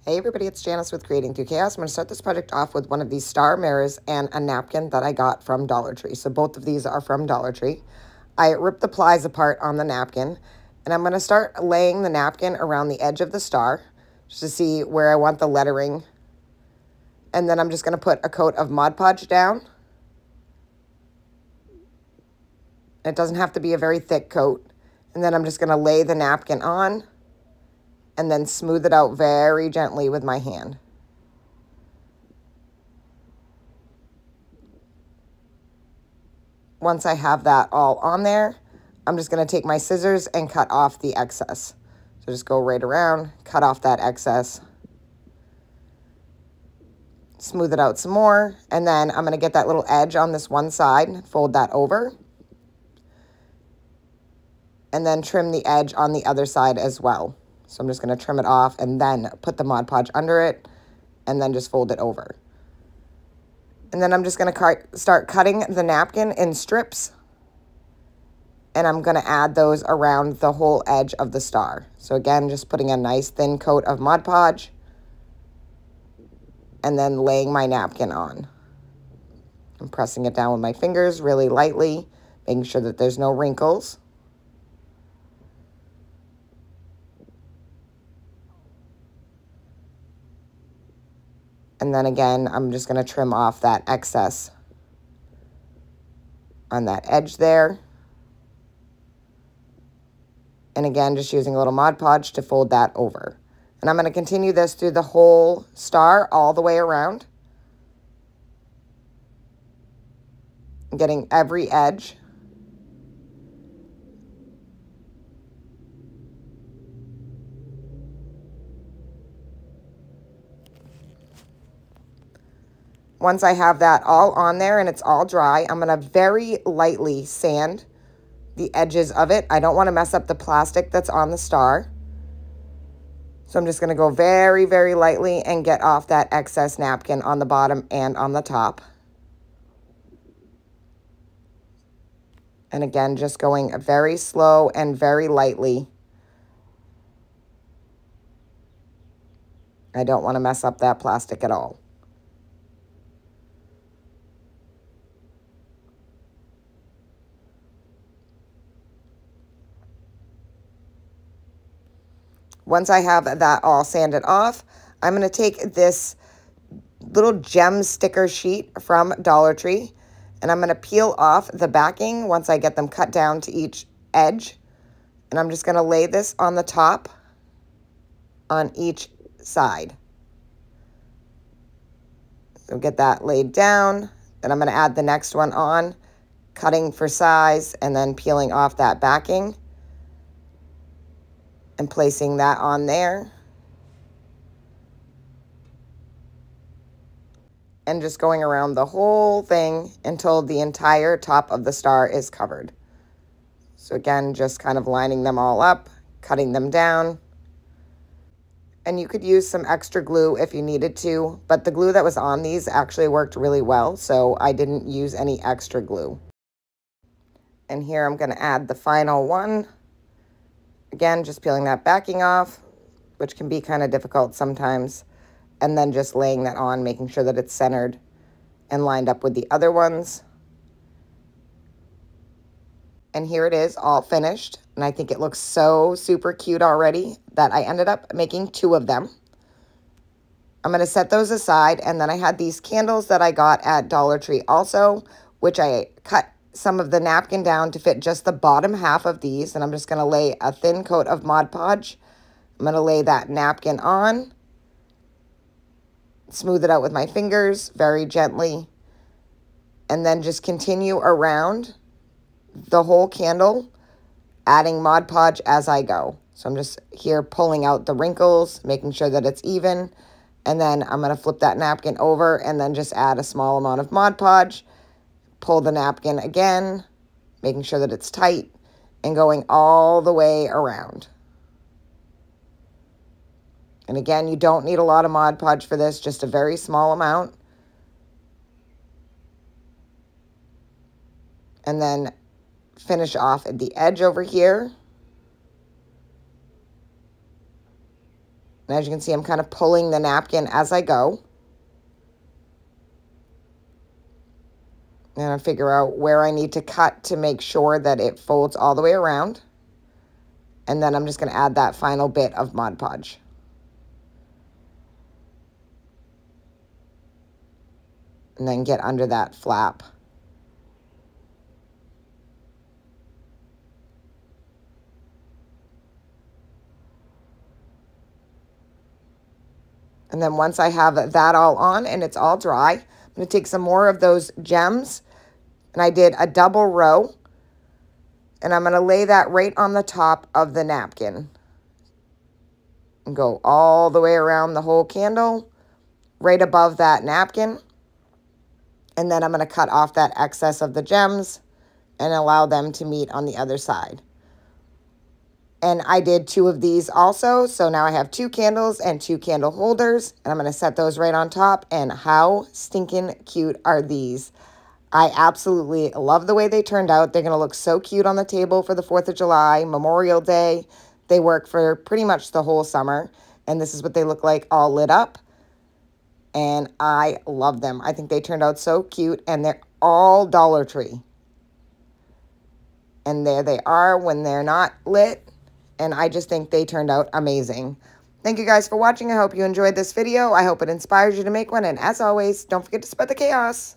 Hey everybody, it's Janice with Creating Through Chaos. I'm going to start this project off with one of these star mirrors and a napkin that I got from Dollar Tree. So both of these are from Dollar Tree. I ripped the plies apart on the napkin, and I'm going to start laying the napkin around the edge of the star just to see where I want the lettering. And then I'm just going to put a coat of Mod Podge down. It doesn't have to be a very thick coat. And then I'm just going to lay the napkin on and then smooth it out very gently with my hand. Once I have that all on there, I'm just going to take my scissors and cut off the excess. So just go right around, cut off that excess, smooth it out some more, and then I'm going to get that little edge on this one side, fold that over, and then trim the edge on the other side as well. So I'm just going to trim it off and then put the Mod Podge under it and then just fold it over. And then I'm just going to start cutting the napkin in strips, and I'm going to add those around the whole edge of the star. So again, just putting a nice thin coat of Mod Podge and then laying my napkin on. I'm pressing it down with my fingers really lightly, making sure that there's no wrinkles. And then again, I'm just going to trim off that excess on that edge there. And again, just using a little Mod Podge to fold that over. And I'm going to continue this through the whole star all the way around, getting every edge. Once I have that all on there and it's all dry, I'm going to very lightly sand the edges of it. I don't want to mess up the plastic that's on the star. So I'm just going to go very, very lightly and get off that excess napkin on the bottom and on the top. And again, just going very slow and very lightly. I don't want to mess up that plastic at all. Once I have that all sanded off, I'm going to take this little gem sticker sheet from Dollar Tree, and I'm going to peel off the backing once I get them cut down to each edge. And I'm just going to lay this on the top on each side. So get that laid down. Then I'm going to add the next one on, cutting for size and then peeling off that backing and placing that on there. And just going around the whole thing until the entire top of the star is covered. So again, just kind of lining them all up, cutting them down. And you could use some extra glue if you needed to, but the glue that was on these actually worked really well, so I didn't use any extra glue. And here I'm going to add the final one. Again, just peeling that backing off, which can be kind of difficult sometimes. And then just laying that on, making sure that it's centered and lined up with the other ones. And here it is, all finished. And I think it looks so super cute already that I ended up making 2 of them. I'm going to set those aside. And then I had these candles that I got at Dollar Tree also, which I cut some of the napkin down to fit just the bottom half of these. And I'm just going to lay a thin coat of Mod Podge. I'm going to lay that napkin on. Smooth it out with my fingers very gently, and then just continue around the whole candle, adding Mod Podge as I go. So I'm just here pulling out the wrinkles, making sure that it's even, and then I'm going to flip that napkin over and then just add a small amount of Mod Podge, pull the napkin again, making sure that it's tight, and going all the way around. And again, you don't need a lot of Mod Podge for this, just a very small amount. And then finish off at the edge over here. And as you can see, I'm kind of pulling the napkin as I go. And I figure out where I need to cut to make sure that it folds all the way around. And then I'm just going to add that final bit of Mod Podge. And then get under that flap. And then once I have that all on and it's all dry, I'm going to take some more of those gems. And I did a double row. And I'm going to lay that right on the top of the napkin. And go all the way around the whole candle, right above that napkin. And then I'm going to cut off that excess of the gems and allow them to meet on the other side. And I did 2 of these also, so now I have 2 candles and 2 candle holders, and I'm going to set those right on top. And how stinking cute are these? I absolutely love the way they turned out. They're going to look so cute on the table for the 4th of July, Memorial Day. They work for pretty much the whole summer, and this is what they look like all lit up. And I love them. I think they turned out so cute, and they're all Dollar Tree. And there they are when they're not lit. And I just think they turned out amazing. Thank you guys for watching. I hope you enjoyed this video. I hope it inspires you to make one. And as always, don't forget to spread the chaos.